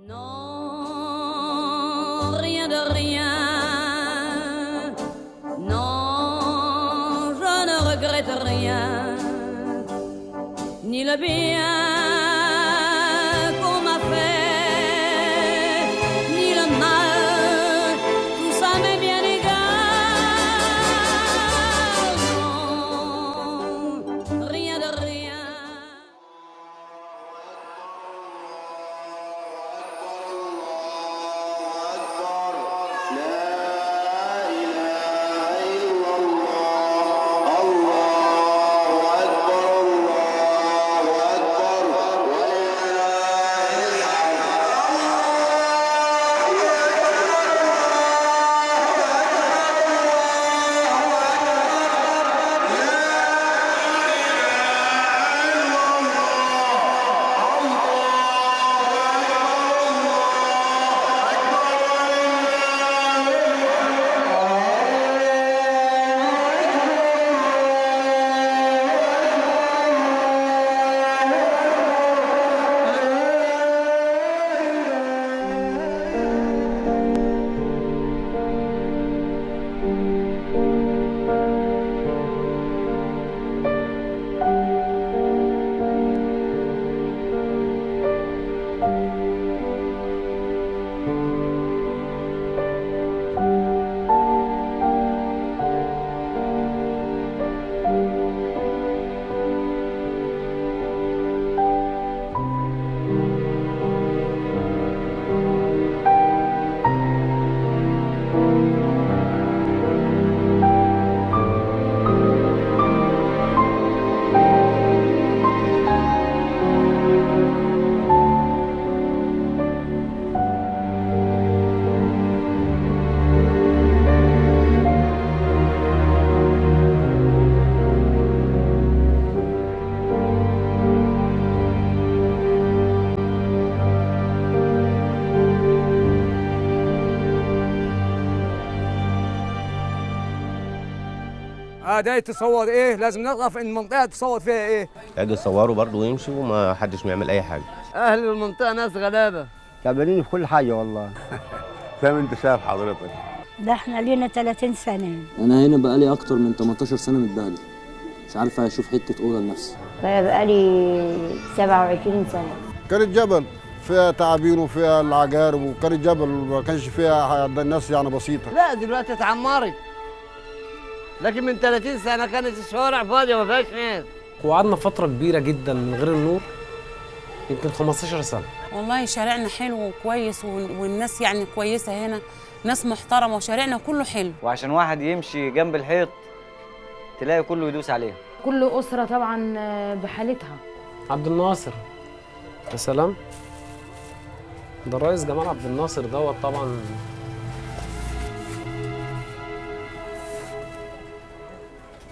Non, rien de rien. Non, je ne regrette rien. Ni le bien qu'on m'a fait, ni le mal, tout ça m'est bien égal. Non, rien de rien. ده تصور ايه؟ لازم نعرف ان المنطقه تصور فيها ايه. يجي يصوروا برضه ويمشوا وما حدش بيعمل اي حاجه. اهل المنطقه ناس غلابه تعبانين في كل حاجه والله. زي ما انت شايف حضرتك. ده احنا لينا 30 سنه. انا هنا بقالي اكتر من 18 سنه متبهدل، مش عارفه اشوف حته اوضه لنفسي. بقالي 27 سنه. كانت جبل فيها تعابين وفيها العقارب، وكانت جبل ما كانش فيها الناس يعني بسيطه. لا دلوقتي اتعمرت، لكن من 30 سنه كانت الشوارع فاضيه ما فيهاش ناس. وقعدنا فتره كبيره جدا من غير النور، يمكن 15 سنه. والله شارعنا حلو وكويس والناس يعني كويسه هنا، ناس محترمه وشارعنا كله حلو. وعشان واحد يمشي جنب الحيط تلاقي كله يدوس عليها. كل أسرة طبعا بحالتها. عبد الناصر يا سلام، ده الرئيس جمال عبد الناصر دوت طبعا.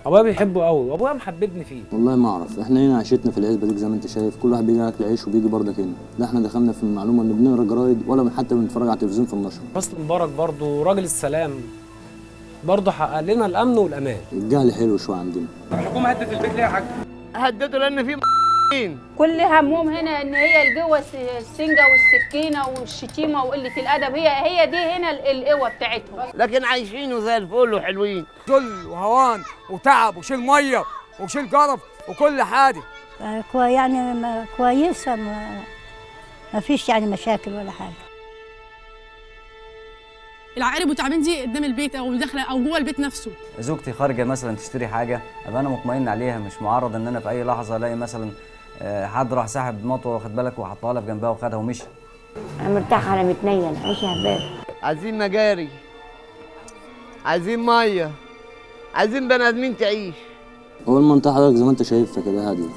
ابويا بيحبه قوي وابويا محببني فيه. والله ما اعرف، احنا هنا عيشتنا في العزبه دي زي ما انت شايف، كل واحد بيجي ياكل عيش وبيجي برضك هنا. لا احنا دخلنا في المعلومه ان بنقرا جرايد ولا حتى بنتفرج على التلفزيون في النشر. حسني مبارك برضه راجل السلام، برضه حقق لنا الامن والامان. الجهل حلو شويه عندنا. الحكومه هدت البيت ليه يا حاج؟ هدته لان في كل همهم هنا ان هي الجوه السنجه والسكينه والشتيمه وقله الادب، هي دي هنا القوه بتاعتهم. لكن عايشين وزي الفل وحلوين. ذل وهوان وتعب وشيل ميه وشيل جرف وكل حاجه. يعني كويسه، ما فيش يعني مشاكل ولا حاجه. العقارب والتعابين دي قدام البيت او داخله او جوه البيت نفسه. زوجتي خارجه مثلا تشتري حاجه ابقى انا مطمئن عليها، مش معرض ان انا في اي لحظه الاقي مثلا حد راح ساحب مطوه واخد بالك وحطها لها في جنبها وخدها ومشي. انا مرتاحه، انا متنيل، عايشه هباب. عايزين مجاري، عايزين ميه، عايزين بني ادمين تعيش. هو المنطقه حضرتك زي ما انت شايفها كده هاديه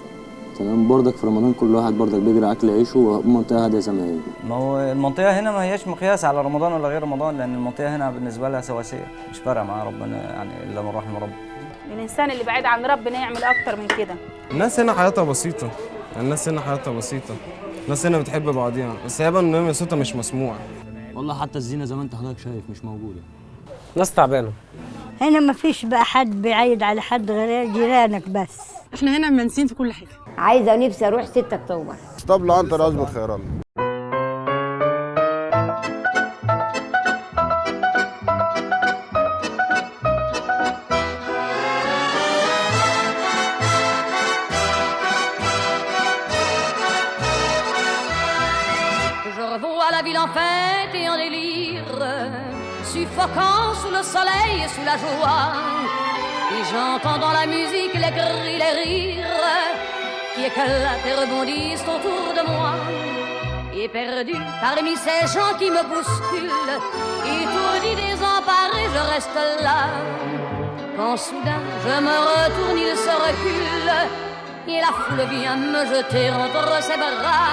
تمام، برضك في رمضان كل واحد برضك بيجري اكل عيشه، والمنطقه هاديه زي ما هي. ما هو المنطقه هنا ما هياش مقياس على رمضان ولا غير رمضان، لان المنطقه هنا بالنسبه لها سواسيه، مش فارقه معاها ربنا يعني الا من رحم ربنا. الانسان اللي بعيد عن ربنا يعمل اكتر من كده. الناس هنا حياتها بسيطه، الناس هنا بتحب بعضيها، بس هي ان صوتها مش مسموع. والله حتى الزينه زي ما انت حضرتك شايف مش موجوده. ناس تعبانه. هنا ما فيش بقى حد بيعيد على حد غير جيرانك بس. احنا هنا منسين في كل حاجه. عايزه نفسي اروح 6 اكتوبر. اسطبل عنتر اظبط خير الله. vois la ville en fête et en délire, suffocant sous le soleil et sous la joie. Et j'entends dans la musique les cris, les rires qui éclatent et rebondissent autour de moi. Et perdu parmi ces gens qui me bousculent, étourdi, désemparé, je reste là. Quand soudain je me retourne, il se recule, et la foule vient me jeter entre ses bras.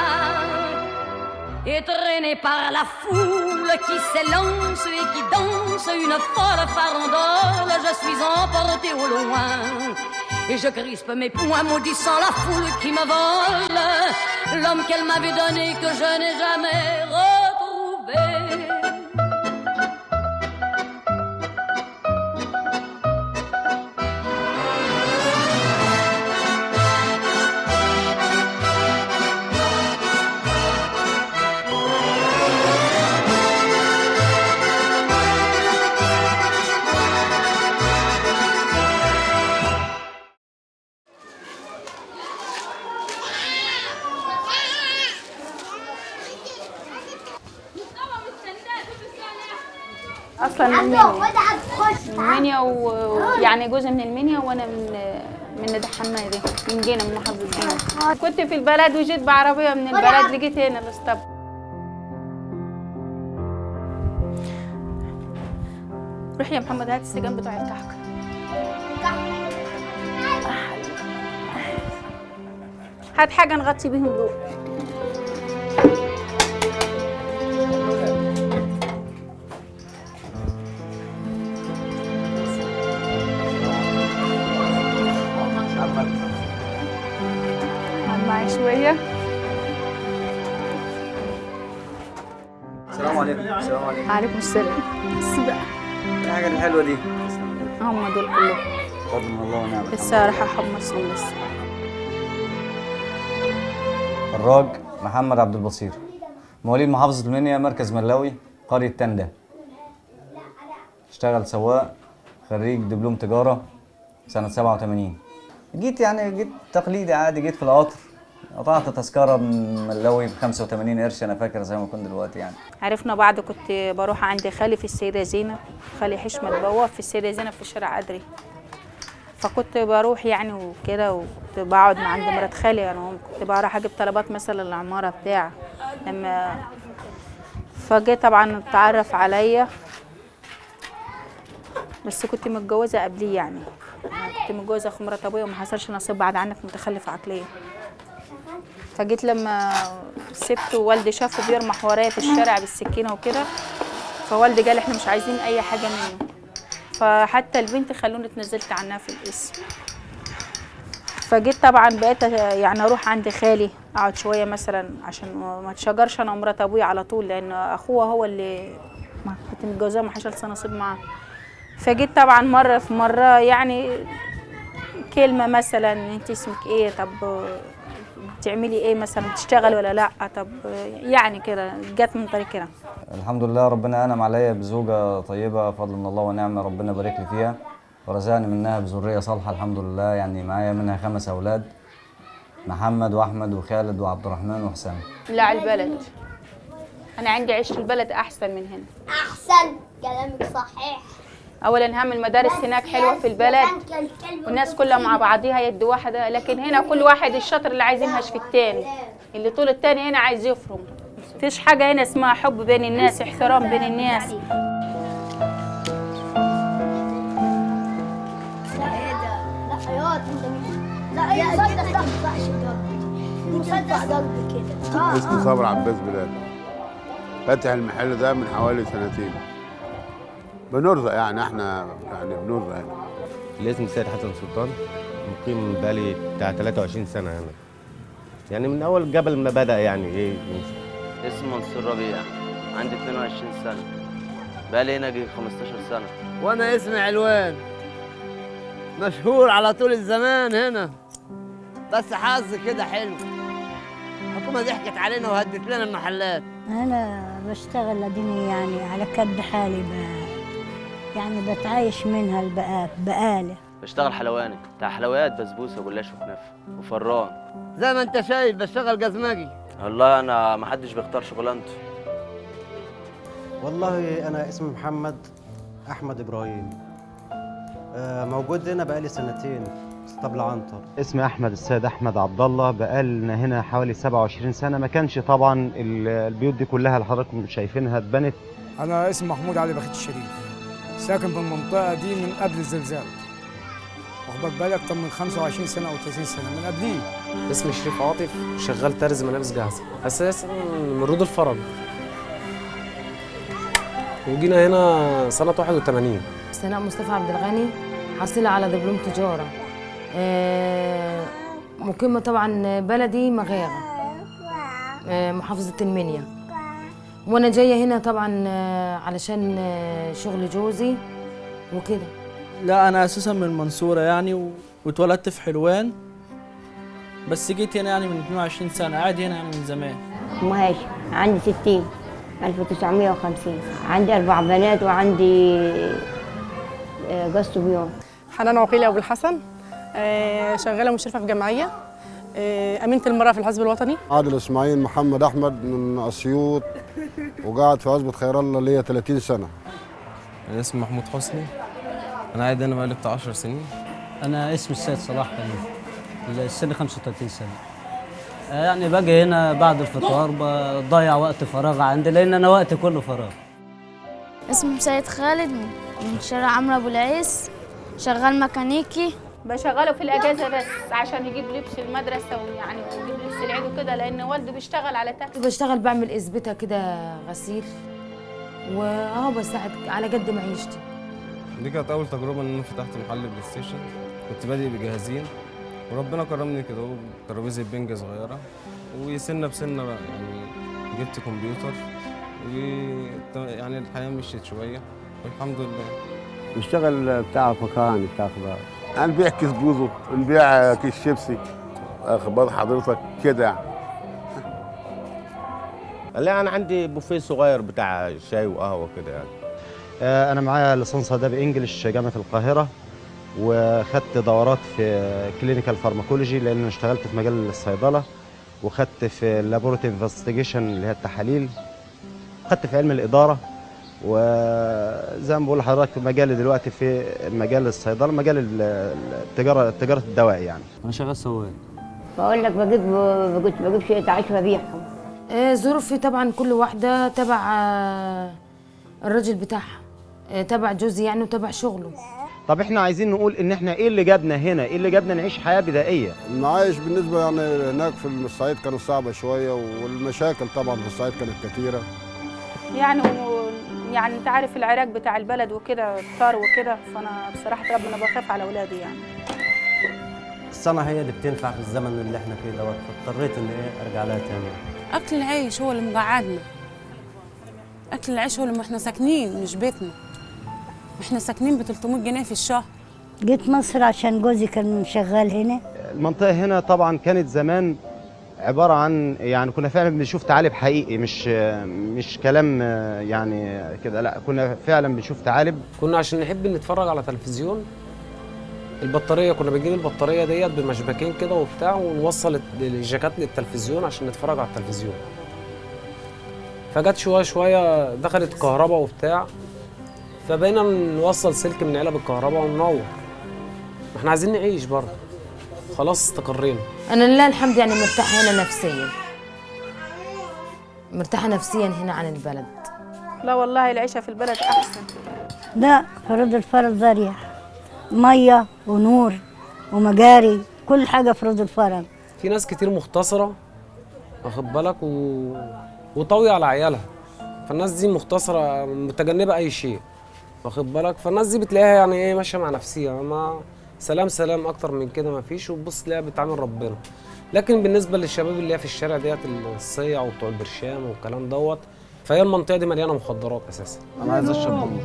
Et traîné par la foule qui s'élance et qui danse une folle farandole, je suis emporté au loin. Et je crispe mes poings maudissant la foule qui me vole l'homme qu'elle m'avait donné que je n'ai jamais retrouvé. اصلا من المنيا ويعني جزء من المنيا وانا من ندى حمادي من جينا من محافظه جينا. كنت في البلد وجيت بعربيه من البلد لقيت هنا الاسطبل. روح يا محمد هات السجان بتوع الكحك. هات حاجه نغطي بيهم دول. معي شويه. السلام عليكم. السلام عليكم. وعليكم السلام. بس بقى ايه الحاجه الحلوه دي؟ هم دول كلهم فضل من الله ونعم. لسه راح احمصهم بس. فراج محمد عبد البصير، مواليد محافظة المنيا، مركز ملاوي، قرية تندة. اشتغل سواق، خريج دبلوم تجارة سنة 87. جيت تقليدي عادي، جيت في القطر قطعت تذكرة من ملاوي ب 85 قرش، أنا فاكر زي ما كنت دلوقتي يعني. عرفنا بعض، كنت بروح عند خالي في السيدة زينب، خالي حشمت بواب في السيدة زينب في شارع أدري. فكنت بروح يعني وكده، وكنت بقعد مع عند مرات خالي يعني، كنت بروح اجيب طلبات مثلا العماره بتاع لما فجأة طبعا اتعرف عليا، بس كنت متجوزه قبليه يعني. كنت متجوزه اخو مرات ابويا وما حصلش نصيب بعد عنك، متخلف عقليا. فجيت لما سبته ووالدي شافه بيرمح ورايا في الشارع بالسكينه وكده، فوالدي قال احنا مش عايزين اي حاجه منه، فحتى البنت خلوني اتنزلت عنها في القسم. فجيت طبعا بقيت يعني اروح عند خالي اقعد شويه مثلا عشان ما اتشجرش انا ومرات ابويا على طول، لان اخوه هو اللي ما كنت متجوزاه ما حصلش نصيب معاه. فجيت طبعا مره في مره يعني كلمه مثلا انت اسمك ايه، طب بتعملي ايه مثلا، بتشتغلي ولا لا، طب يعني كده جت من طريق كده. الحمد لله ربنا انعم عليا بزوجه طيبه، فضل من الله ونعمه، ربنا بارك لي فيها ورزقني منها بذريه صالحه الحمد لله. يعني معايا منها 5 اولاد، محمد واحمد وخالد وعبد الرحمن وحسام. لا على البلد، انا عندي عيش في البلد احسن من هنا. احسن، كلامك صحيح. اولا هم المدارس هناك حلوه في البلد والناس كلها مع بعضيها يد واحده، لكن هنا كل واحد الشاطر اللي عايز ينهش في التاني، اللي طول التاني هنا عايز يفرم. مفيش حاجه هنا اسمها حب بين الناس، احترام بين الناس. اسمه صبر عباس بلال، فاتح المحل ده من حوالي 2 سنين. بنرزق يعني، احنا يعني بنرزق هنا. الاسم سيد حسن سلطان، مقيم بقالي بتاع 23 سنه هنا، يعني من اول قبل ما بدا يعني ايه. اسمي منصور ربيع، عندي 22 سنه، بقالي هنا 15 سنه. وانا اسمي علوان، مشهور على طول الزمان هنا، بس حظ كده حلو، الحكومه ضحكت علينا وهدت لنا المحلات. انا بشتغل اديني يعني على كد حالي يعني بتعايش منها البقاله. بشتغل حلواني بتاع حلويات، بسبوسه وجلاش وكنافه وفران. زي ما انت شايف بشتغل جزمجي. والله انا ما حدش بيختار شغلانته، والله أنا اسمي محمد أحمد إبراهيم. موجود هنا بقالي سنتين في اسطبل عنتر. اسمي احمد السيد احمد عبد الله، بقالنا هنا حوالي 27 سنه. ما كانش طبعا البيوت دي كلها اللي حضراتكم شايفينها اتبنت. انا اسمي محمود علي بخيت الشريف، ساكن في المنطقه دي من قبل الزلزال، واخد بالك كان من 25 سنه او 30 سنه من قبليه. اسمي شريف عاطف، شغال ترز ملابس جاهزه اساسا من رود الفرج، وجينا هنا سنه 81. سناء مصطفى عبد الغني، حاصله على دبلوم تجاره، مقيمه طبعا بلدي مغاغه، محافظه المنيا، وانا جايه هنا طبعا علشان شغل جوزي وكده. لا انا اساسا من المنصوره يعني واتولدت في حلوان، بس جيت هنا يعني من 22 سنه، قاعد هنا يعني من زمان. ام هاشم، عندي 60 1950، عندي 4 بنات وعندي جاست بيون. حنان عقيلي ابو الحسن، شغاله مشرفه في جمعيه، امينه المراه في الحزب الوطني. عادل اسماعيل محمد احمد من اسيوط، وقاعد في عزبة خير الله ليا 30 سنه. انا اسمي محمود حسني، انا قاعد هنا بقالي بتاع 10 سنين. انا اسمي السيد صلاح كريم، السن 35 سنه. يعني باجي هنا بعد الفطار، بضيع وقت فراغ عندي لان انا وقتي كله فراغ. اسمي سيد خالد من شارع عمرو ابو العيس، شغال ميكانيكي. بشغله في الاجازه بس عشان يجيب لبس المدرسه ويعني ويجيب لبس العيد وكده، لان والده بيشتغل على تاكسي. بشتغل بعمل إثبتة كده غسيل، واهو بساعد على قد معيشتي. دي كانت اول تجربه ان انا فتحت محل بلاي ستيشن، كنت بادئ بجهازين وربنا كرمني كده بترابيزه بنج صغيره، وسنه بسنه بقى يعني جبت كمبيوتر، ويعني الحياه مشيت شويه والحمد لله. بشتغل بتاع فكهاني بتاع خضار، نبيع كيس بوزو، نبيع كيس شيبسي، اخبار حضرتك كده. لا انا عندي بوفيه صغير بتاع شاي وقهوه كده يعني. انا معايا ليسانس اداب انجلش جامعه القاهره، وخدت دورات في كلينيكال فارماكولوجي لان انا اشتغلت في مجال الصيدله، وخدت في اللابوراتوري انفستيجيشن اللي هي التحاليل، خدت في علم الاداره، وزي ما بقول لحضرتك مجالي دلوقتي في مجال الصيدله، مجال تجاره الدواء يعني. انا شغال سواق. بقول لك بجيب شيء تعيش وببيعهم. ظروفي طبعا كل واحده تبع الراجل بتاعها، تبع جوزي يعني وتبع شغله. طب احنا عايزين نقول ان احنا ايه اللي جابنا هنا، ايه اللي جابنا نعيش حياه بدائيه. المعايش بالنسبه يعني هناك في الصعيد كانت صعبه شويه، والمشاكل طبعا في الصعيد كانت كثيره. يعني انت عارف العراق بتاع البلد وكده، الطار وكده، فانا بصراحه ربنا بخاف على اولادي يعني. الصنعه هي اللي بتنفع في الزمن اللي احنا فيه دوت، فاضطريت ان ارجع لها تاني. اكل العيش هو اللي مقعدنا، اكل العيش هو اللي احنا ساكنين مش بيتنا، احنا ساكنين ب 300 جنيه في الشهر. جيت مصر عشان جوزي كان شغال هنا. المنطقه هنا طبعا كانت زمان عباره عن يعني كنا فعلا بنشوف ثعالب حقيقي، مش كلام يعني كده، لا كنا فعلا بنشوف ثعالب. كنا عشان نحب نتفرج على تلفزيون، البطاريه كنا بنجيب البطاريه ديت بمشبكين كده وبتاع، ونوصل الجاكات للتلفزيون عشان نتفرج على التلفزيون. فجت شويه دخلت كهرباء وبتاع، فبقينا نوصل سلك من علب الكهرباء وننور. ما احنا عايزين نعيش برضه، خلاص استقرينا. انا لله الحمد يعني مرتاحه هنا نفسيا، مرتاحه نفسيا هنا عن البلد. لا والله العيشه في البلد احسن. لا فرود الفرج اريح، ميه ونور ومجاري، كل حاجه في رود الفرج. في ناس كتير مختصره واخد بالك وطاويه على عيالها، فالناس دي مختصره متجنبه اي شيء واخد بالك، فالناس دي بتلاقيها يعني ايه ماشيه مع نفسيها، ما سلام اكتر من كده ما فيش، وتبص تلاقيها بتعامل ربنا. لكن بالنسبه للشباب اللي هي في الشارع ديت الصيع وبتوع البرشام والكلام دوت، فهي المنطقه دي مليانه مخدرات اساسا. انا عايز اشرب بنج.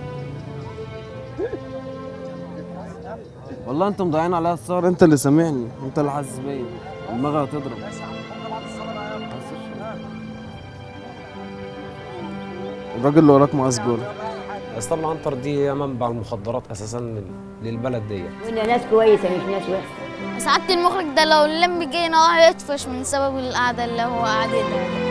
والله انتوا مضيعين عليها السهر، انت اللي سامعني، انت اللي حاسس بيا، دماغي هتضرب. الراجل اللي وراك معاه سجارة. اسطبل عنتر دي هي منبع المخدرات اساسا للبلد ديت. وإنها ناس كويسه مش ناس وحشه. سعادة المخرج ده لو اللمبي جاي نروح يطفش من سبب القعده اللي هو قاعدها.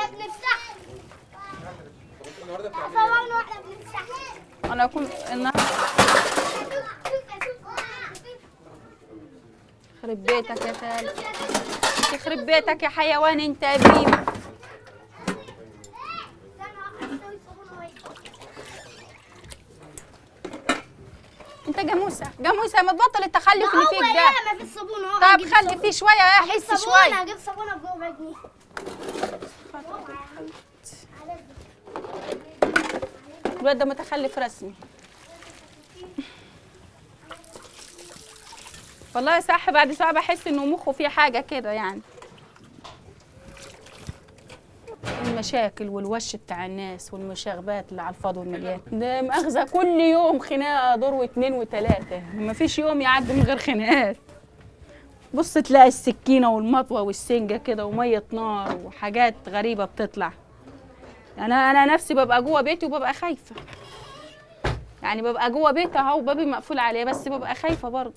واحنا بنفتح. صورنا واحنا بنفتح. انا كل النهارده يخرب بيتك يا خالد، يخرب بيتك يا حيوان انت يا بيبي. انت جاموسه جاموسه، ما تبطل التخلف اللي فيك ده. ما في الصابون اهو. طب خلي فيه شويه يا حس شويه. هجيب صابونه بربع جنيه. الواد ده متخلف رسمي والله. صح بعد ساعه بحس انه مخه فيه حاجه كده يعني. المشاكل والوش بتاع الناس والمشاغبات اللي على الفاضي والمليان ده مأخذة كل يوم خناقه دور واثنين وثلاثه، مفيش يوم يعدي من غير خناقات. بص تلاقي السكينه والمطوه والسنجه كده وميه نار وحاجات غريبه بتطلع. انا نفسي ببقى جوه بيتي وببقى خايفه، يعني ببقى جوه بيتي اهو بابي مقفول عليه بس ببقى خايفه برضه.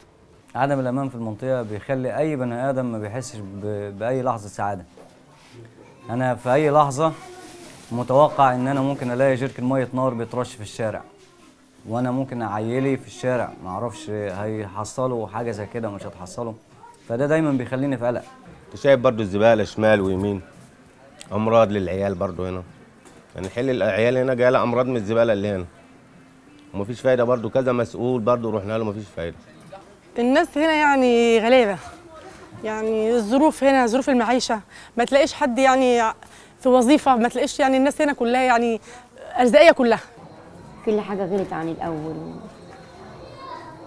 عدم الامان في المنطقه بيخلي اي بني ادم ما بيحسش باي لحظه سعاده. انا في اي لحظه متوقع ان انا ممكن الاقي جيركن ميه نار بيترش في الشارع، وانا ممكن اعيلي في الشارع ما اعرفش هيحصلوا حاجه زي كده مش هتحصلوا، فده دايما بيخليني في قلق. انت شايف برضو الزباله شمال ويمين، امراض للعيال برضو هنا، يعني حل العيال هنا جايه امراض من الزباله اللي هنا ومفيش فايده برضو. كذا مسؤول برضو رحنا له مفيش فايده. الناس هنا يعني غلابه، يعني الظروف هنا ظروف المعيشه ما تلاقيش حد يعني في وظيفه، ما تلاقيش يعني الناس هنا كلها يعني ارزاقيه كلها. كل حاجه غلت عن الاول،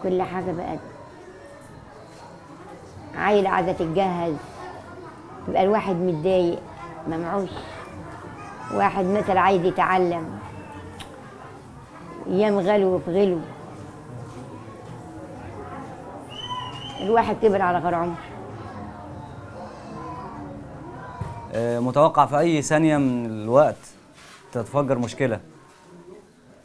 كل حاجه بقت عيله عايزه تتجهز، يبقى الواحد متضايق ما معوش. واحد مثلا عايز يتعلم ايام غلو في غلو، الواحد كبر على غير عمر. متوقع في اي ثانيه من الوقت تتفجر مشكله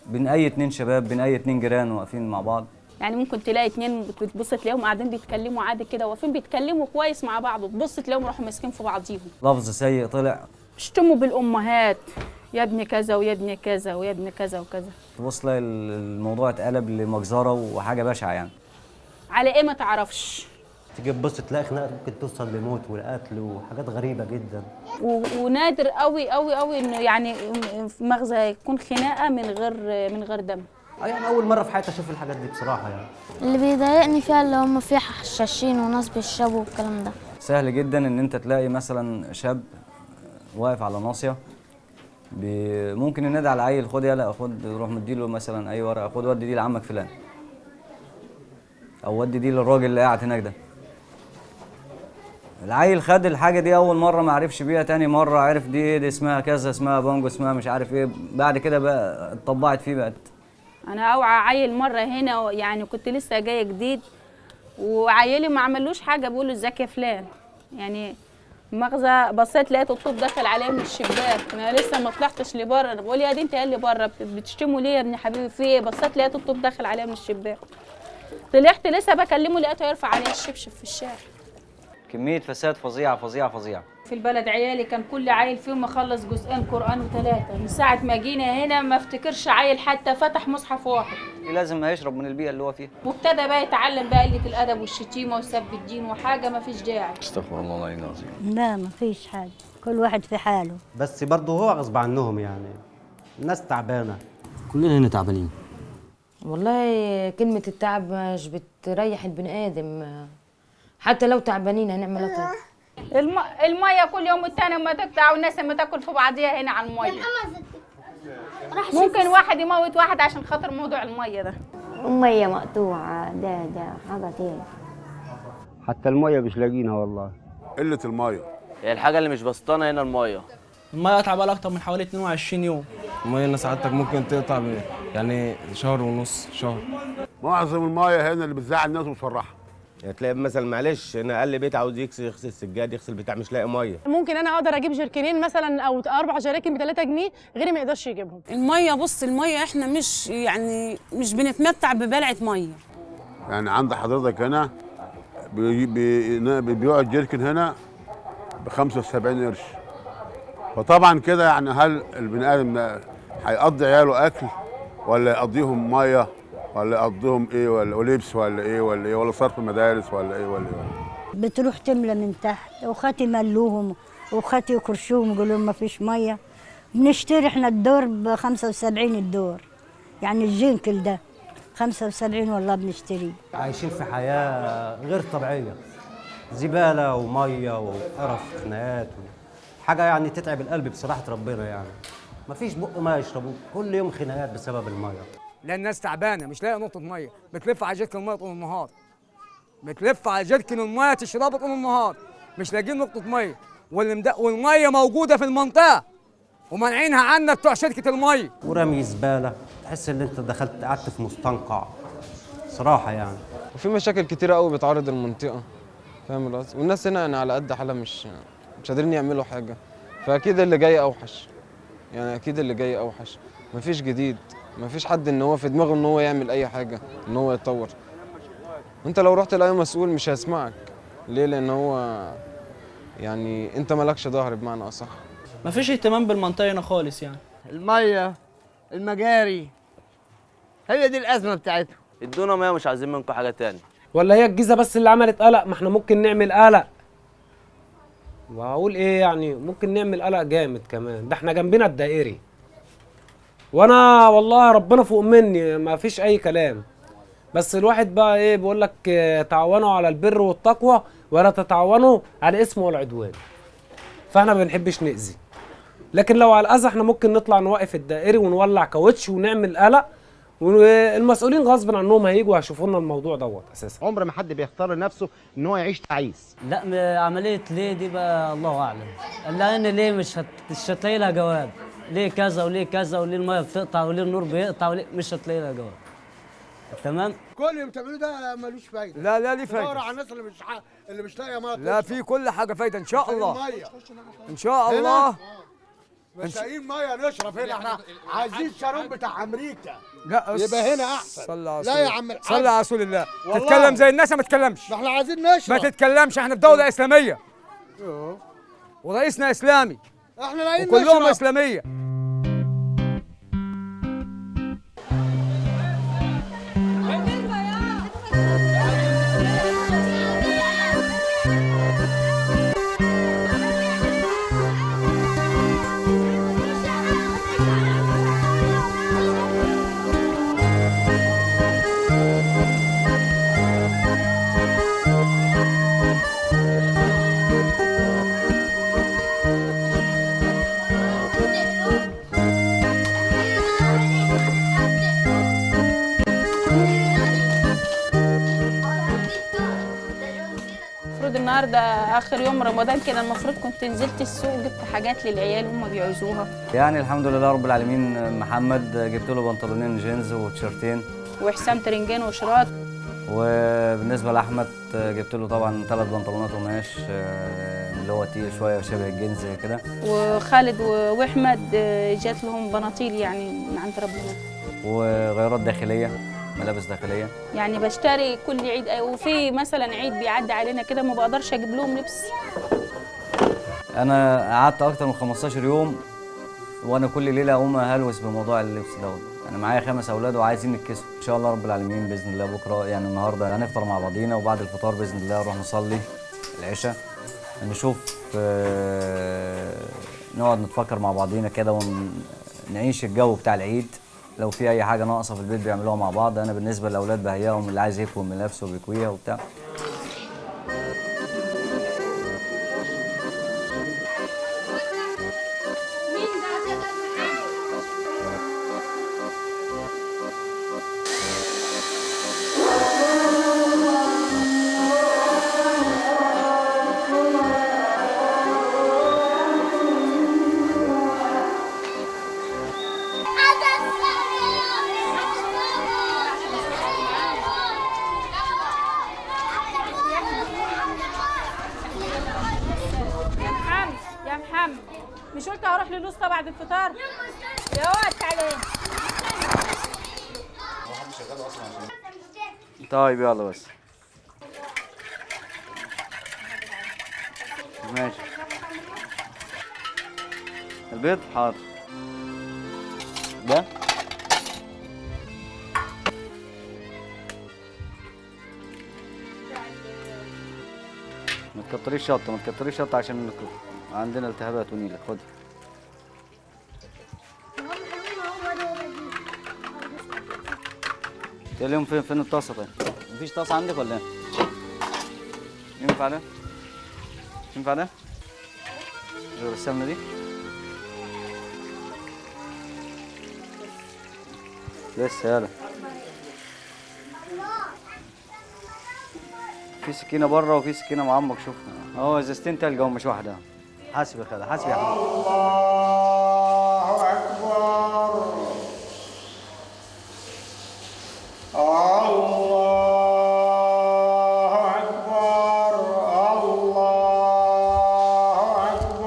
بين اي اتنين شباب، بين اي اتنين جيران واقفين مع بعض. يعني ممكن تلاقي اتنين بتبص تلاقيهم قاعدين بيتكلموا عادي كده واقفين بيتكلموا كويس مع بعض، وتبص تلاقيهم راحوا ماسكين في بعضيهم. لفظ سيء طلع، اشتموا بالامهات، يا ابني كذا ويا ابني كذا ويا ابني كذا وكذا. تبص تلاقي الموضوع اتقلب لمجزره وحاجه بشعه يعني. على ايه ما تعرفش. تيجي تبص تلاقي خناقه ممكن توصل لموت والقتل وحاجات غريبه جدا. ونادر قوي قوي قوي انه يعني في مغزى يكون خناقه من غير دم. يعني اول مره في حياتي اشوف الحاجات دي بصراحه. يعني اللي بيضايقني فيها اللي هم فيها حشاشين وناس بيشربوا والكلام ده. سهل جدا ان انت تلاقي مثلا شاب واقف على ناصيه ممكن ينادي على عيل، خد يلا خد، روح مديله مثلا اي ورقه، خد ودي دي لعمك فلان، او ودي دي للراجل اللي قاعد هناك ده. العيل خد الحاجه دي اول مره ما عرفش بيها، تاني مره عرف دي ايه، دي اسمها كذا، اسمها بانجو، اسمها مش عارف ايه، بعد كده بقى اتطبعت فيه بقت. انا اوعى عيل مره هنا يعني كنت لسه جايه جديد وعيلي ما عملوش حاجه بيقولوا ازيك يا فلان، يعني مغزى بصيت لقيت الطوب داخل عليا من الشباك، انا لسه ما طلعتش لبره، انا بقول يا دي انت اللي بره بتشتموا ليه يا ابن حبيبي في ايه؟ بصيت لقيت الطوب داخل عليا من الشباك، طلعت لسه بكلمه لقيته يرفع عليا الشبشب في الشارع. كميه فساد فظيعه فظيعه فظيعه. في البلد عيالي كان كل عيل فيهم مخلص جزئين قرآن وثلاثة، من ساعة ما جينا هنا ما افتكرش عيل حتى فتح مصحف واحد. لازم هيشرب من البيئة اللي هو فيها. وابتدى بقى يتعلم بقى قلة الأدب والشتيمة وسب الدين وحاجة ما فيش داعي. استغفر الله العظيم العظيم. لا ما فيش حاجة، كل واحد في حاله. بس برضه هو غصب عنهم، يعني الناس تعبانه. كلنا هنا تعبانين. والله كلمة التعب مش بتريح البني آدم، حتى لو تعبانين هنعمل ايه طيب؟ المية كل يوم والتاني ما تقطع والناس ما تاكل في بعضيها هنا على المية. ممكن واحد يموت واحد عشان خاطر موضوع المية ده. المية مقطوعة، ده حاجة تاني. حتى المية مش لاقينها والله، قلة المية. هي الحاجة اللي مش بسطانة هنا المية. المية قطع بقى أكتر من حوالي 22 يوم. المية هنا سعادتك ممكن تقطع يعني شهر ونص، شهر. معظم المية هنا اللي بتزعل الناس وتفرحها. يعني تلاقي مثلا معلش هنا اقل بيت عاوز يغسل السجاد، يغسل بتاع، مش لاقي ميه. ممكن انا اقدر اجيب جركنين مثلا او 4 جراكن ب 3 جنيه، غيري ما يقدرش يجيبهم. الميه بص، الميه احنا مش بنتمتع ببلعه ميه. يعني عند حضرتك هنا بيقعد جركن هنا ب 75 قرش، فطبعا كده يعني هل البني ادم ده هيقضي عياله اكل ولا يقضيهم ميه ولا يقضيهم ايه ولبس ولا ايه ولا صرف مدارس ولا ايه ولا ايه؟ بتروح تملى من تحت وخاتي ملوهم وخاتي يكرشوهم يقولوا لهم ما فيش ميه. بنشتري احنا الدور ب 75 الدور، يعني الجنكل ده 75 والله بنشتريه. عايشين في حياة غير طبيعية، زبالة ومية وقرف خناقات حاجة يعني تتعب القلب بصراحة ربنا يعني. مفيش بق ما يشربوه، كل يوم خناقات بسبب المية. لان الناس تعبانه مش لاقيه نقطه ميه، بتلف على جيركن الميه طول النهار، بتلف على جيركن الميه تشربها طول النهار، مش لاقيين نقطه ميه، والميه موجوده في المنطقه ومانعينها عنا بتوع شركه الميه. ورمي زبالة، تحس ان انت قعدت في مستنقع صراحة يعني. وفي مشاكل كتيرة قوي بتعرض المنطقة، فاهم القصد؟ والناس هنا يعني على قد حالها، مش قادرين يعملوا حاجة، فأكيد اللي جاي أوحش، يعني أكيد اللي جاي أوحش، مفيش جديد، مفيش حد إن هو في دماغه إن هو يعمل أي حاجة، إن هو يتطور. أنت لو رحت لأي مسؤول مش هيسمعك، ليه؟ لأن هو يعني أنت مالكش ظهر بمعنى أصح. مفيش اهتمام بالمنطقة هنا خالص يعني. المية، المجاري، هي دي الأزمة بتاعتهم. ادونا ميه، مش عايزين منكم حاجه تاني. ولا هي الجيزه بس اللي عملت قلق؟ ما احنا ممكن نعمل قلق. واقول ايه يعني، ممكن نعمل قلق جامد كمان، ده احنا جنبنا الدائري. وانا والله ربنا فوق مني، ما فيش اي كلام. بس الواحد بقى ايه، بيقول لك تعاونوا على البر والتقوى ولا تتعاونوا على الاسم والعدوان. فاحنا ما بنحبش نأذي، لكن لو على الاذى احنا ممكن نطلع نوقف الدائري ونولع كاوتش ونعمل قلق، والمسؤولين غصب عنهم هيجوا هيشوفوا لنا الموضوع دوت اساسا. عمر ما حد بيختار لنفسه ان هو يعيش تعيس. لا، عمليه ليه دي بقى الله اعلم، لان ليه مش هتلاقي لها جواب. ليه كذا وليه كذا وليه الميه بتقطع وليه النور بيقطع وليه، مش هتلاقي لها جواب. تمام. كل اللي بتعملوه ده ملوش فايده. لا ليه فايده. دور على الناس اللي مش لاقيه ميه. لا، في كل حاجه فايده ان شاء الله. ان شاء هنا؟ الله. مش لاقيين ميه نشرب هنا، احنا عايزين شارون بتاع امريكا. لا يبقى هنا احسن. لا يا عم الحاج، صلي على رسول الله. والله. تتكلم زي الناس، ما تتكلمش. احنا عايزين نشرب. ما تتكلمش، احنا في دوله اسلاميه ورئيسنا اسلامي، احنا لاقيين وكلهم نشرب. اسلاميه. النهارده اخر يوم رمضان كده، المفروض كنت نزلت السوق جبت حاجات للعيال هم بيعوزوها. يعني الحمد لله رب العالمين. محمد جبت له بنطلونين جينز وتيشيرتين، وحسام ترنجان وشراط. وبالنسبه لاحمد جبت له طبعا 3 بنطلونات قماش اللي هو تقيل شويه وشبه الجينز كده. وخالد واحمد جات لهم بناطيل يعني من عند ربنا، وغيارات داخليه، ملابس داخليه. يعني بشتري كل عيد، وفي مثلا عيد بيعدي علينا كده ما بقدرش اجيب لهم لبس. انا قعدت اكتر من 15 يوم وانا كل ليله اقوم اهلوس بموضوع اللبس دوت. انا معايا 5 اولاد وعايزين نتكسوا ان شاء الله رب العالمين باذن الله. بكره يعني النهارده هنفطر مع بعضينا، وبعد الفطار باذن الله نروح نصلي العشاء، نشوف نقعد نتفكر مع بعضينا كده ونعيش الجو بتاع العيد. لو في اي حاجه ناقصه في البيت بيعملوها مع بعض. انا بالنسبه للاولاد بهيئهم، اللي عايز يكوي ملابسه بيكويها وبتاع. مش قلت هروح للوسطى بعد الفطار؟ يا واد تعالى. طيب يلا بس ماشي. البيض حاضر. ده ما تكتريش شطه، ما تكتريش شطه عشان عندنا التهابات ونيلك. خدي. اليوم فين الطاسه؟ طيب مفيش طاسه عندك ولا ايه؟ ينفع ده؟ ينفع ده؟ غير السمنه دي؟ لسه يالا. في سكينه بره وفي سكينه معمق. شوف اهو ازازتين تلقى مش واحده. حاسب يا خالد، حاسب يا حبيبي. الله أكبر الله أكبر الله أكبر.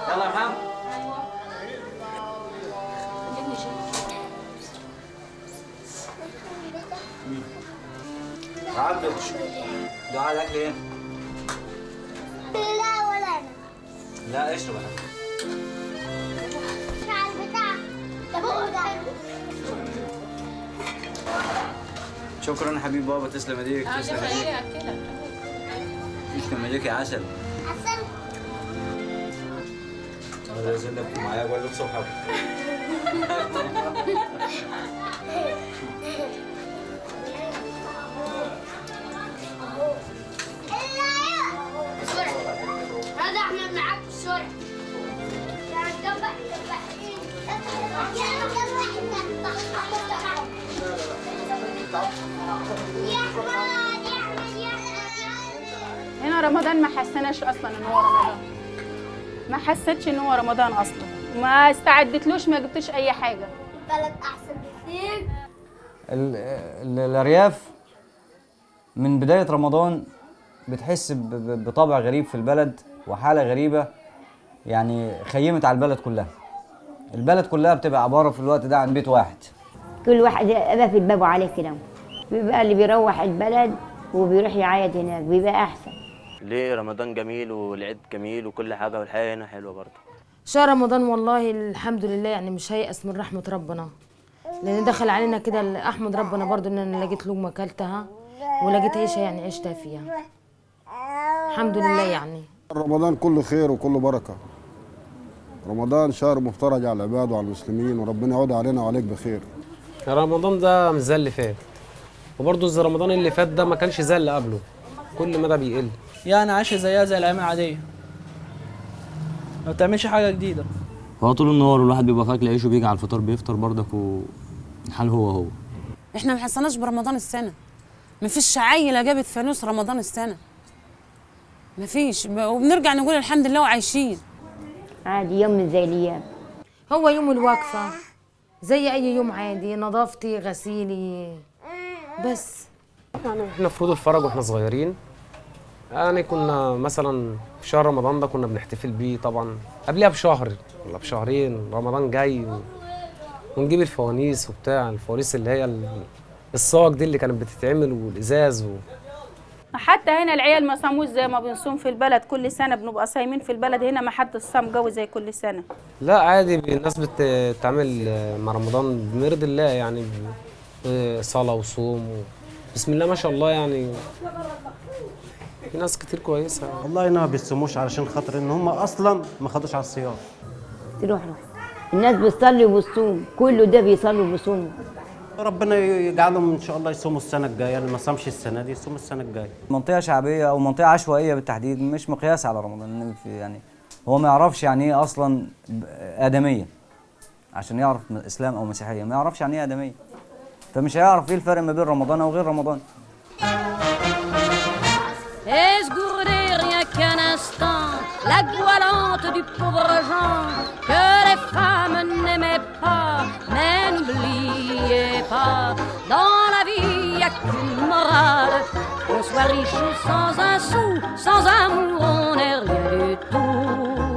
يلا يا محمد. عبد دعاء الاكل ايه؟ لا ولا أنا. لا اشرب يا حبيبي. على البتاع ده بقى ده. شكرا يا حبيبي بابا. تسلم ايديك. تسلم ايديك. تسلم ايديك يا عسل. عسل. انا لازم لك معايا اقول لك صحاب. هذا احنا معاك في الشارع. هنا رمضان ما حسناش اصلا ان هو رمضان، ما حسيتش ان هو رمضان اصلا، ما استعدتلوش، ما جبتش اي حاجه. البلد احسن بكتير. الارياف من بدايه رمضان بتحس بطبع غريب في البلد وحاله غريبه، يعني خيمت على البلد كلها. البلد كلها بتبقى عباره في الوقت ده عن بيت واحد. كل واحد قافل بابه عليه كده، بيبقى اللي بيروح البلد وبيروح يعيد هناك بيبقى احسن. ليه رمضان جميل والعيد جميل وكل حاجه والحياه هنا حلوه برضه. شهر رمضان والله الحمد لله يعني مش هيأس من رحمة ربنا، لأن دخل علينا كده. أحمد ربنا برضو إن أنا لقيت لقمة أكلتها ولقيت عيشة يعني عشتها فيها الحمد لله. يعني رمضان كله خير وكله بركة. رمضان شهر مفترج على العباد وعلى المسلمين، وربنا يعود علينا وعليك بخير. رمضان ده مش زي اللي فات، وبرضه زي رمضان اللي فات ده ما كانش زي اللي قبله، كل مدى بيقل. يعني عايشه زيها زي الايام العاديه، ما بتعملش حاجه جديده. هو طول النهار الواحد بيبقى فاكل عيش وبيجي على الفطار بيفطر برضك والحال هو. احنا ما حسناش برمضان السنه، مفيش عيله جابت فانوس رمضان السنه، مفيش، وبنرجع نقول الحمد لله وعايشين عادي. يوم زي الايام، هو يوم الوقفة زي أي يوم عادي، نظافتي غسيلي بس. يعني احنا في فروض الفرج واحنا صغيرين، يعني كنا مثلا في شهر رمضان ده كنا بنحتفل بيه طبعا قبلها بشهر ولا بشهرين، رمضان جاي ونجيب الفوانيس وبتاع، الفوانيس اللي هي الصاج دي اللي كانت بتتعمل والازاز حتى هنا العيال ما صاموش زي ما بنصوم في البلد كل سنه، بنبقى صايمين في البلد. هنا ما حد صام جو زي كل سنه. لا عادي، الناس بتتعامل مع رمضان بمرض الله، يعني صلاة وصوم بسم الله ما شاء الله. يعني في ناس كتير كويسة. والله ما بيصوموش علشان خاطر ان هم اصلا ما خدوش على الصيام. تروح الناس بتصلي وبتصوم، كله ده بيصلي وبيصوم. ربنا يجعلهم ان شاء الله يصوموا السنه الجايه، اللي ما صامش السنه دي يصوم السنه الجايه. منطقه شعبيه او منطقه عشوائيه بالتحديد مش مقياس على رمضان، يعني هو ما يعرفش يعني ايه اصلا ادميه، عشان يعرف اسلام او مسيحيه ما يعرفش يعني ايه ادميه، فمش هيعرف ايه الفرق ما بين رمضان او غير رمضان. Esgourdez rien qu'un instant la goualante du pauvre Jean que les femmes n'aimaient pas. Mais n'oubliez pas, dans la vie y a qu'une morale. Qu'on soit riche ou sans un sou, sans amour on n'est rien du tout.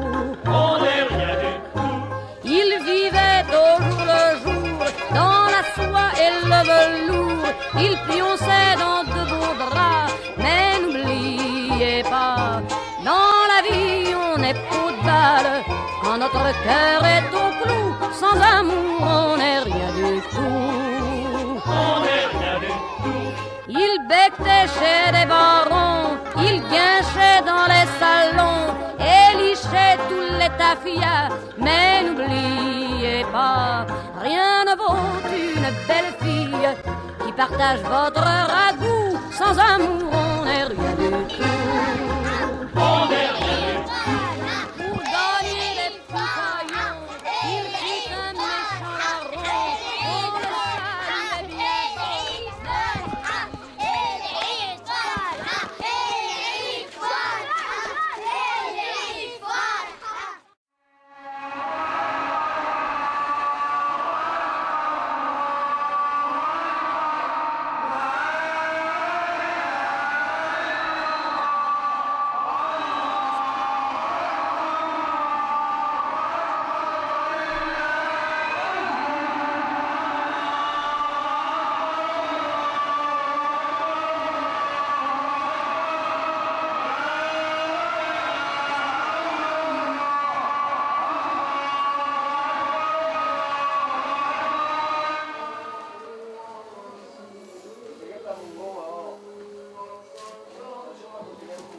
il pionçait dans de beaux draps. Mais n'oubliez pas, dans la vie on est peau de balle. Quand notre cœur est au clou, sans amour on n'est rien du tout. On n'est rien du tout. Il becquait chez des barons, il guinchait dans les salons et lichait tous les tafias. Mais n'oubliez pas, rien ne vaut une belle fille qui partage votre ragoût. Sans amour, on n'est rien du tout. On n'est rien du tout. Pour gagner les poucaillons, il fit un méchant larron. On le salue bien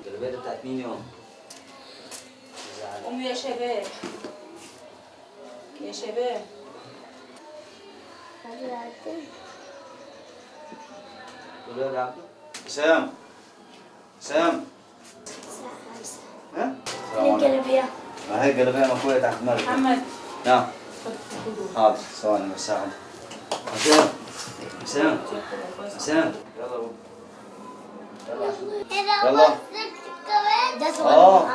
الجلابيه بتاعت مين يوم؟ قوموا يا شباب يا شباب. الولاد عبده سام سام ها؟ الجلابيه ما هي الجلابيه مفروضه تحت دماغك. محمد نعم حاضر ثواني بس ساعد. حسام حسام حسام يلا يلا ده صغير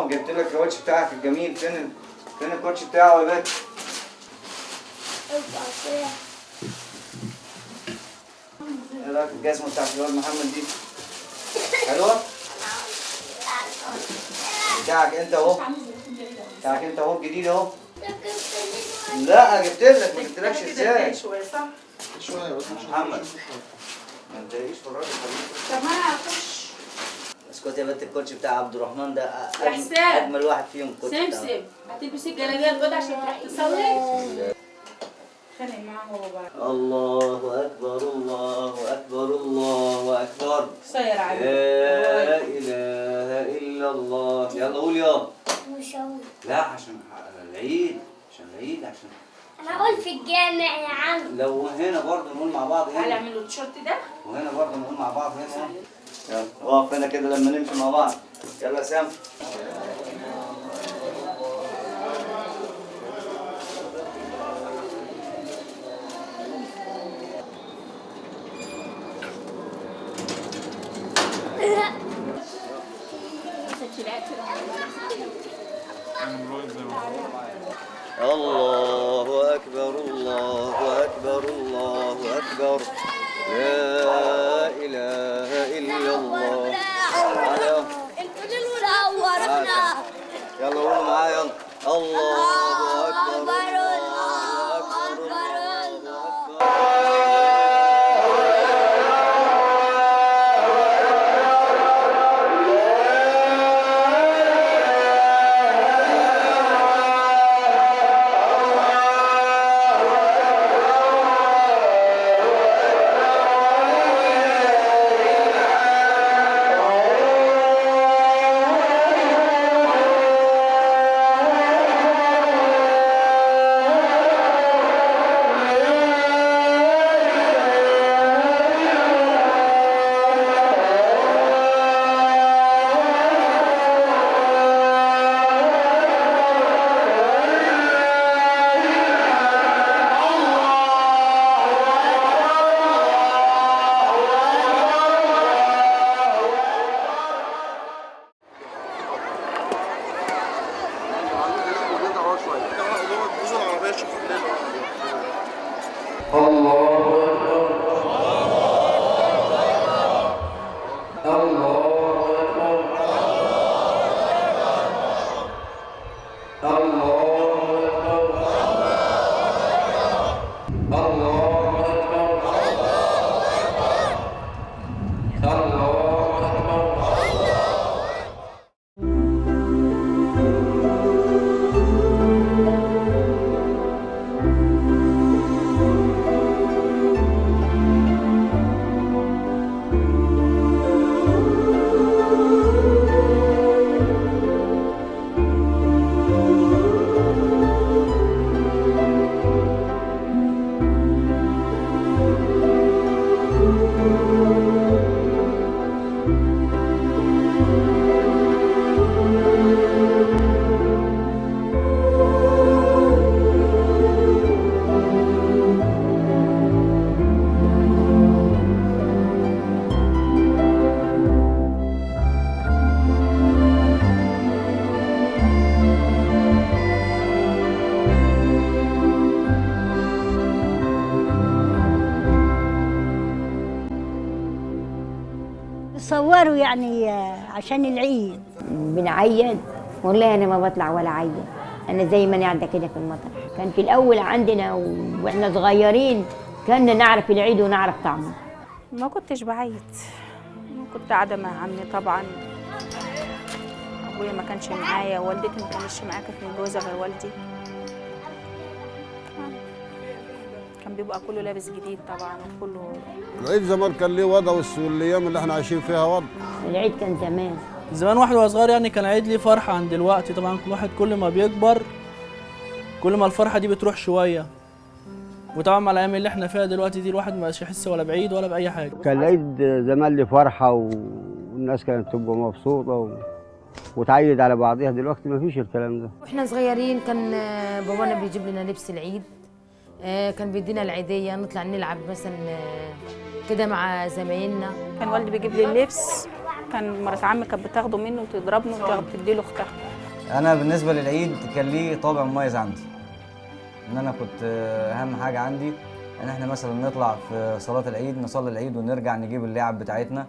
جبت لك الكاوتش بتاعك الجميل. فين الكاوتش بتاعه يا بنت؟ ايه رايك الجزمه بتاعت الواد محمد دي؟ حلوه؟ بتاعك انت اهو الجديد اهو. لا جبت لك، ما جبتلكش ازاي؟ شويه صح؟ شويه بس محمد ما تضايقيش في الراجل حبيبي. طب ما انا هخش. اسكت يا بنت، الكوتش بتاع عبد الرحمن ده يا حسام اجمل واحد فيهم. الكوتش بتاعه سمسم هتلبسي الجلابيه البيضاء عشان تروح تصلي. خانق معاه هو بقى. الله اكبر الله اكبر الله اكبر. قصير عليك. لا اله الا الله. يلا قول يلا. مش هقول. لا عشان العيد، عشان انا اقول في الجامع يا عم. لو هنا برضه نقول مع بعض هنا. تعالى اعمل له التيشيرت ده. وهنا برضه نقول مع بعض هنا. يلا اقف هنا كده لما نمشي مع بعض. يلا يا سام. الله أكبر الله أكبر الله أكبر. لا إله إلا الله. تعالى انتوا ليه منورنا؟ يلا قولوا معايا يلا. الله أكبر الله اكبر يعني عشان العيد. بنعيد والله انا ما بطلع ولا عيد، انا زي ما انا قاعده كده في المطر. كان في الاول عندنا واحنا صغيرين كنا نعرف العيد ونعرف طعمه. ما كنتش بعيد، كنت قاعده مع عمي طبعا. ابويا ما كانش معايا، والدتي ما كانتش معايا، كانت متجوزه غير والدي. كان بيبقى كله لابس جديد طبعا وكله. العيد زمان كان ليه وضع، والايام اللي احنا عايشين فيها وضع. العيد كان زمان واحد وهو صغير يعني كان العيد ليه فرحه عن دلوقتي. طبعا الواحد كل ما بيكبر كل ما الفرحه دي بتروح شويه. وطبعا مع الايام اللي احنا فيها دلوقتي دي الواحد ما بقاش يحس ولا بعيد ولا باي حاجه. كان العيد زمان ليه فرحه والناس كانت تبقى مبسوطه وتعيد على بعضها. دلوقتي ما فيش الكلام ده. واحنا صغيرين كان بابانا بيجيب لنا لبس العيد، كان بيدينا العيديه نطلع نلعب مثلا كده مع زمايلنا. كان والدي بيجيب لي اللبس، كان مرات عمي كانت بتاخده منه وتضربني وتديله اختها. انا بالنسبه للعيد كان ليه طابع مميز عندي، ان انا كنت اهم حاجه عندي ان احنا مثلا نطلع في صلاه العيد نصلي العيد ونرجع نجيب اللعب بتاعتنا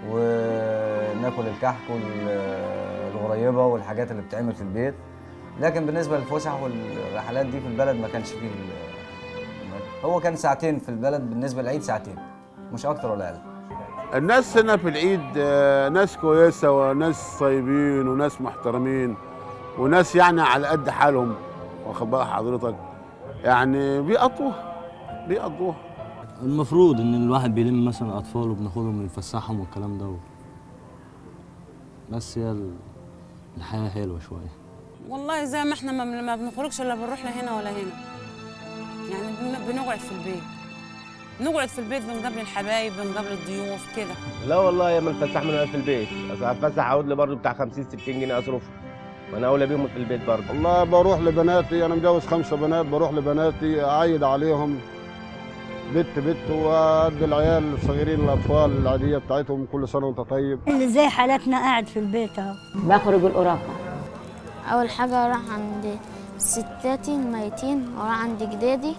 وناكل الكحك والغريبه والحاجات اللي بتتعمل في البيت. لكن بالنسبه للفسح والرحلات دي في البلد ما كانش فيه. هو كان ساعتين في البلد بالنسبه للعيد، ساعتين مش اكتر ولا اقل. الناس هنا في العيد ناس كويسه وناس طيبين وناس محترمين وناس يعني على قد حالهم، واخد بقى حضرتك، يعني بيقضوها. المفروض ان الواحد بيلم مثلا اطفال وبناخدهم نفسحهم والكلام ده بس هي الحياه حلوه شويه. والله زي ما احنا ما بنخرجش الا بنروح لا هنا ولا هنا، يعني بنقعد في البيت. نقعد في البيت بنقابل الحبايب بنقابل الضيوف كده. لا والله يا ما الفسح من في البيت، افسح اقعد لي برضه بتاع 50 60 جنيه اصرفها وانا اولى بيهم في البيت برضه. والله بروح لبناتي، انا متجوز 5 بنات، بروح لبناتي اعيد عليهم بت وادي العيال الصغيرين الاطفال العاديه بتاعتهم كل سنه وانت طيب. اللي زي حالتنا قاعد في البيت اهو. بخرج القرافه. اول حاجه اروح عند ستاتي الميتين واروح عند جدادي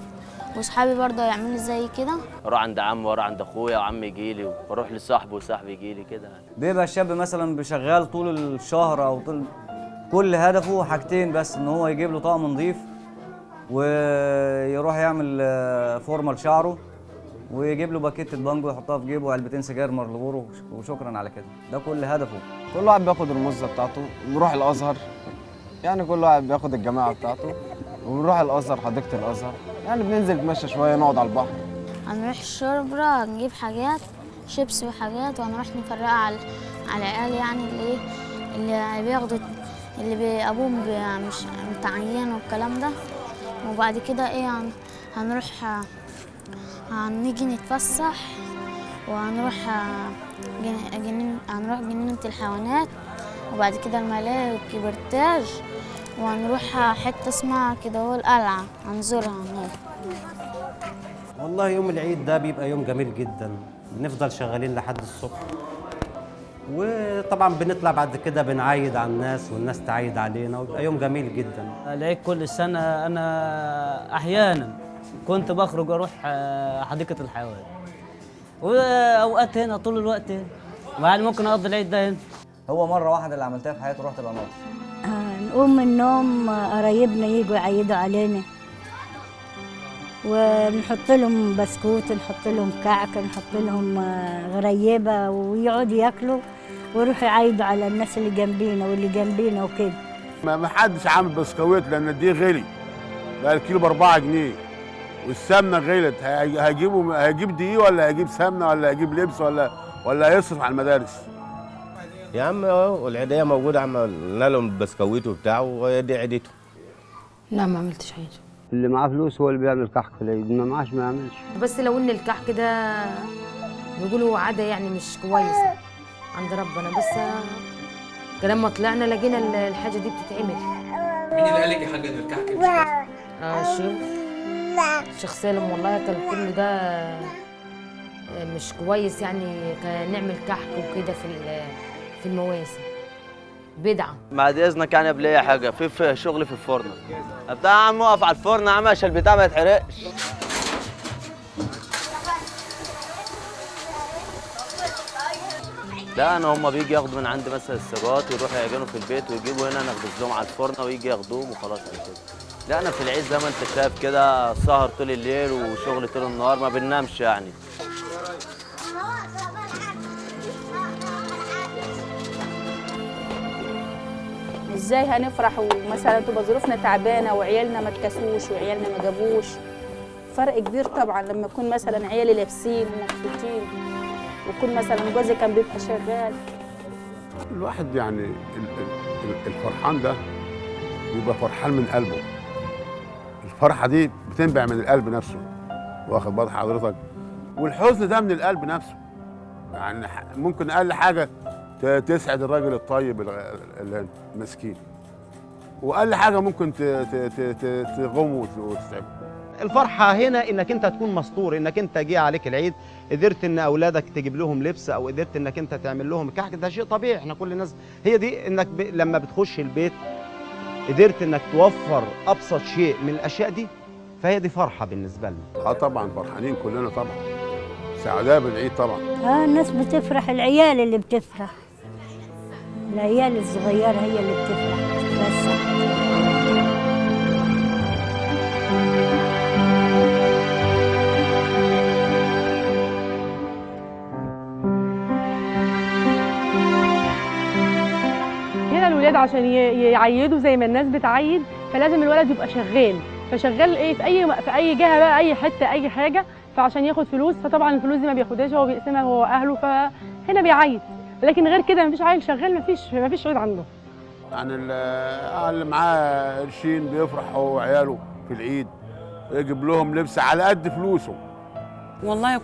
واصحابي برضه يعملوا زي كده. اروح عند عمي واروح عند اخويا وعمي يجي لي واروح لصاحبي وصاحبي يجي لي كده. بيبقى الشاب مثلا بشغال طول الشهر او طول كل هدفه حاجتين بس، ان هو يجيب له طقم نظيف ويروح يعمل فورمه لشعره ويجيب له باكيته بانجو يحطها في جيبه وعلبتين سجاير مرلغوره وشكرا على كده. ده كل هدفه. كل واحد بياخد المزه بتاعته ونروح الازهر، يعني كل واحد بياخد الجماعه بتاعته ونروح الازهر حديقه الازهر، يعني بننزل نتمشى شويه نقعد على البحر. هنروح الشربرة نجيب حاجات شيبس وحاجات وهنروح نفرقها على العيال، يعني اللي بياخدوا اللي ابوهم مش متعين والكلام ده. وبعد كده ايه هنروح هنيجي نتفسح وهنروح جنينة الحيوانات وبعد كده الملاهي والكبرتاج وهنروح حتة اسمها كده هو القلعة هنزورها هناك. والله يوم العيد ده بيبقى يوم جميل جدا، بنفضل شغالين لحد الصبح وطبعا بنطلع بعد كده بنعايد على الناس والناس تعايد علينا ويبقى يوم جميل جدا. العيد كل سنة أنا أحيانا كنت بخرج أروح حديقة الحيوان وأوقات هنا طول الوقت هنا، يعني ممكن أقضي العيد ده هنا. هو مرة واحدة اللي عملتها في حياتي رحت القناطر. نقوم من النوم قرايبنا يجوا يعيدوا علينا ونحط لهم بسكوت، نحط لهم كعك، نحط لهم غريبه ويقعدوا ياكلوا ويروحوا يعيدوا على الناس اللي جنبينا واللي جنبينا وكده. ما حدش عامل بسكويت لان دي غلي، بقى الكيلو ب4 جنيه والسمنه غلت. هيجيب دقيق ولا هيجيب سمنه ولا هيجيب لبس ولا هيصرف على المدارس؟ يا عم اهو العيديه موجوده، عملنا لهم البسكويت وبتاع ودي عيدته. لا ما عملتش حاجه. اللي معاه فلوس هو اللي بيعمل كحك في العيد، ما معاش ما يعملش. بس لو ان الكحك ده بيقولوا عاده يعني مش كويسه عند ربنا، بس لما طلعنا لقينا الحاجه دي بتتعمل. مين اللي قال لك يا حاجه ان الكحك مش كويس؟ الشيخ سالم والله كان كل ده مش كويس، يعني كان نعمل كحك وكده في المواسم بدعه. بعد اذنك يعني قبل اي حاجه في شغل في الفرن بتاع عم، وقف على الفرن يا عم عشان البتاع ما يتحرقش. لا انا هم بيجي ياخدوا من عندي مثلا السجات ويروحوا يعجنوا في البيت ويجيبوا هنا نخبز لهم على الفرن ويجي ياخدوهم وخلاص على كده. لا انا في العيد زي ما انت شايف كده سهر طول الليل وشغل طول النهار ما بننامش يعني. ازاي هنفرح ومثلا تبقى ظروفنا تعبانه وعيالنا ما اتكسوش وعيالنا ما جابوش؟ فرق كبير طبعا لما يكون مثلا عيالي لابسين ومبسوطين ويكون مثلا جوزي كان بيبقى شغال. الواحد يعني الفرحان ده بيبقى فرحان من قلبه. الفرحه دي بتنبع من القلب نفسه، واخد بال حضرتك؟ والحزن ده من القلب نفسه. يعني ممكن اقل حاجه تسعد الراجل الطيب المسكين، واقل حاجه ممكن تغمه وتتعبه. الفرحه هنا انك انت تكون مستور، انك انت جه عليك العيد قدرت ان اولادك تجيب لهم لبس او قدرت انك انت تعمل لهم كحك، ده شيء طبيعي. احنا كل الناس هي دي انك لما بتخش البيت قدرت انك توفر ابسط شيء من الاشياء دي، فهي دي فرحه بالنسبه لنا. طبعا فرحانين كلنا طبعا، سعداء بالعيد طبعا. الناس بتفرح، العيال اللي بتفرح، العيال الصغيره هي اللي بتفرح بس. الولاد عشان يعيدوا زي ما الناس بتعيد، فلازم الولد يبقى شغال. فشغال ايه؟ في اي جهه بقى، اي حته، اي حاجه، فعشان ياخد فلوس. فطبعا الفلوس دي ما بياخدهاش، هو بيقسمها هو واهله، فهنا بيعيد. لكن غير كده مفيش عيل شغال، مفيش عيد عنده. يعني اللي معاه قرشين بيفرح هو وعياله في العيد، يجيب لهم لبس على قد فلوسه. والله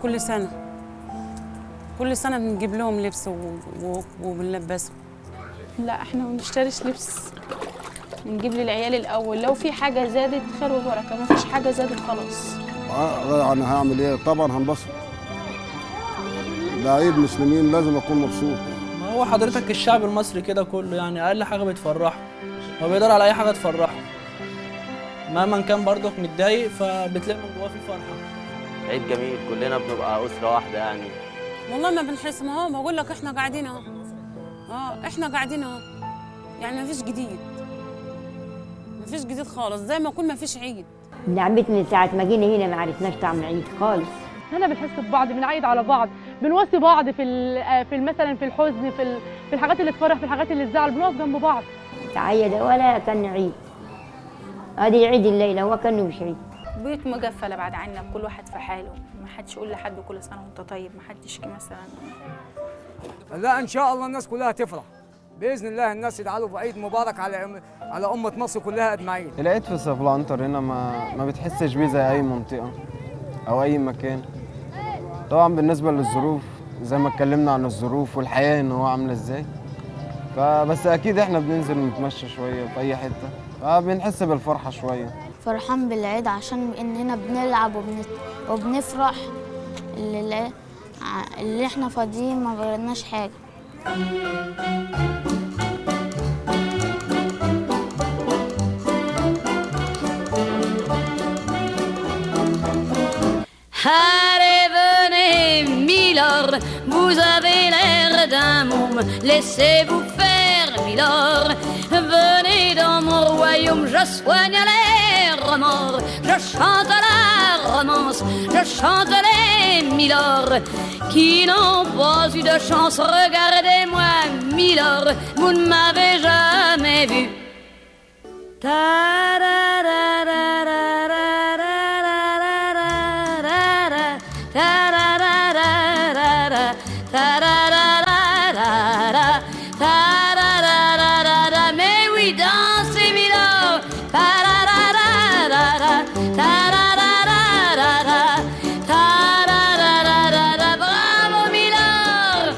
كل سنه بنجيب لهم لبس وبنلبسهم. لا احنا ما بنشتريش لبس، بنجيب للعيال الاول. لو في حاجه زادت خير وبركه، ما فيش حاجه زادت خلاص. انا هعمل ايه؟ طبعا هنبسط. ده عيد مسلمين لازم اكون مبسوط. ما هو حضرتك الشعب المصري كده كله يعني اقل حاجه بتفرحه، هو بيدور على اي حاجه تفرحه مهما كان برضك متضايق، فبتلاقي من جواه في فرحه. عيد جميل، كلنا بنبقى اسره واحده يعني. والله ما بنحس، ما هو بقول لك احنا قاعدين اهو. احنا قاعدين اهو، يعني مفيش جديد خالص، زي ما يكون مفيش عيد. نعمتنا من ساعه ما جينا هنا ما عرفناش طعم العيد خالص. هنا بنحس ببعض، بنعيد على بعض، بنوصي بعض في مثلا في الحزن، في الحاجات اللي تفرح، في الحاجات اللي تزعل، بنقف جنب بعض. تعيد ولا كان عيد، ادي عيد الليله هو كانه مش عيد. بيوت مقفله بعد عنا، كل واحد في حاله، ما حدش يقول لحد كل سنه وانت طيب، ما حدش مثلا. لا ان شاء الله الناس كلها تفرح باذن الله. الناس يدعوا بعيد مبارك على امه مصر كلها اجمعين. العيد في سفلانتر هنا ما بتحسش بيه زي اي منطقه او اي مكان. طبعا بالنسبه للظروف زي ما اتكلمنا عن الظروف والحياه ان هو عامله ازاي، فبس اكيد احنا بننزل نتمشى شويه في اي حته فبنحس بالفرحه شويه. فرحان بالعيد عشان اننا بنلعب وبنفرح، اللي احنا فاضيين ما غيرناش حاجه. Allez, venez, Milord, vous avez l'air d'un môme, laissez-vous faire, Milord. Venez dans mon royaume, je soigne les remords, je chante la romance, je chante les Milord qui n'ont pas eu de chance. Regardez-moi, Milord, vous ne m'avez jamais vu. Mais oui, dansez, Milord. Bravo, Milord.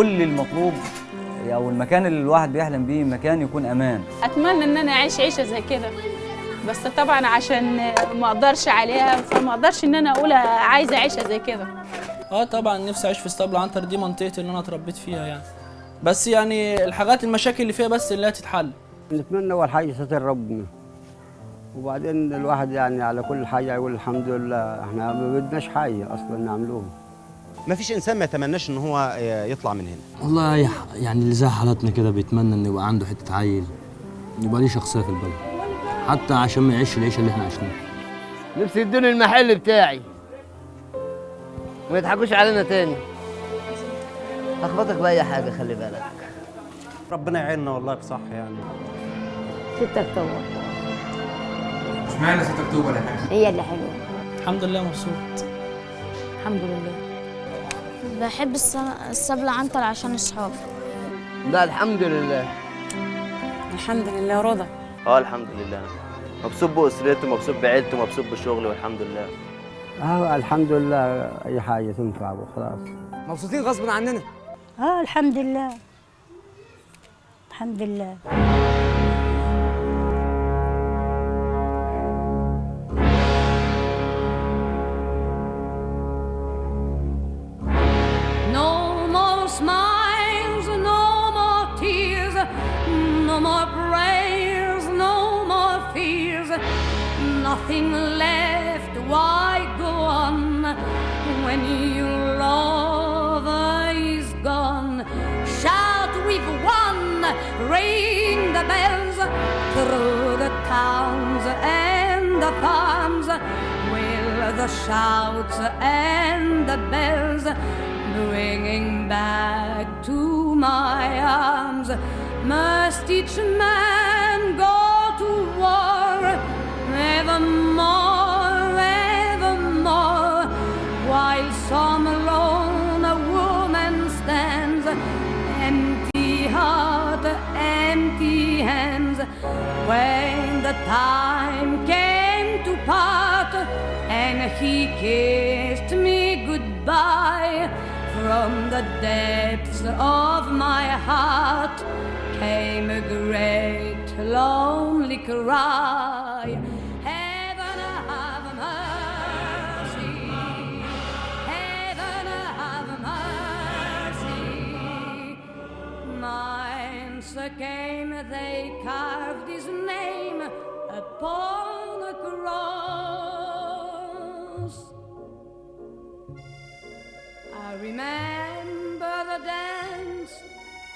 كل المطلوب او المكان اللي الواحد بيحلم بيه مكان يكون امان. اتمنى ان انا اعيش عيشه زي كده، بس طبعا عشان ما اقدرش عليها فما اقدرش ان انا اقول عايزه عيشه زي كده. طبعا نفسي اعيش في اسطبل عنتر، دي منطقتي اللي انا اتربيت فيها يعني. بس يعني الحاجات المشاكل اللي فيها بس اللي هتتحل. نتمنى اول حاجه ستر ربنا، وبعدين الواحد يعني على كل حاجه يقول الحمد لله. احنا ما بدناش حاجه اصلا نعملوها. ما فيش انسان ما يتمناش ان هو يطلع من هنا. والله يعني اللي زي حالاتنا كده بيتمنى انه يبقى عنده حته عيل، يبقى ليه شخصيه في البلد، حتى عشان ما يعيش العيشه اللي احنا عشناها. نفسي يدوني المحل بتاعي وما يضحكوش علينا تاني. اخبطك باي حاجه خلي بالك. ربنا يعيننا والله بصح يعني. 6 اكتوبر. اشمعنى 6 اكتوبر يا حاج؟ هي اللي حلوه. الحمد لله مبسوط. الحمد لله. بحب السبل عنتر عشان اصحابي. لا الحمد لله. الحمد لله رضا. الحمد لله، مبسوط باسرتي ومبسوط بعيلتي ومبسوط بشغلي والحمد لله. الحمد لله، اي حاجه تنفع وخلاص. مبسوطين غصب عننا. الحمد لله الحمد لله. No more smiles, no more tears, no more prayers, no more fears, nothing left. Why go on when your lover is gone? Shout, we've won, ring the bells through the towns and the farms. Will the shouts and the bells bringing back to my arms? Must each man go to war evermore, evermore, while some lone woman stands, empty heart, empty hands? When the time came to part and he kissed me goodbye, from the depths of my heart came a great lonely cry. Heaven have mercy, heaven have mercy. My answer came, they carved his name upon a cross. I remember the dance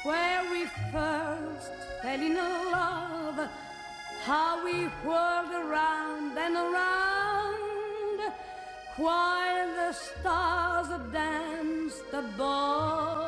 where we first fell in love, how we whirled around and around while the stars danced above.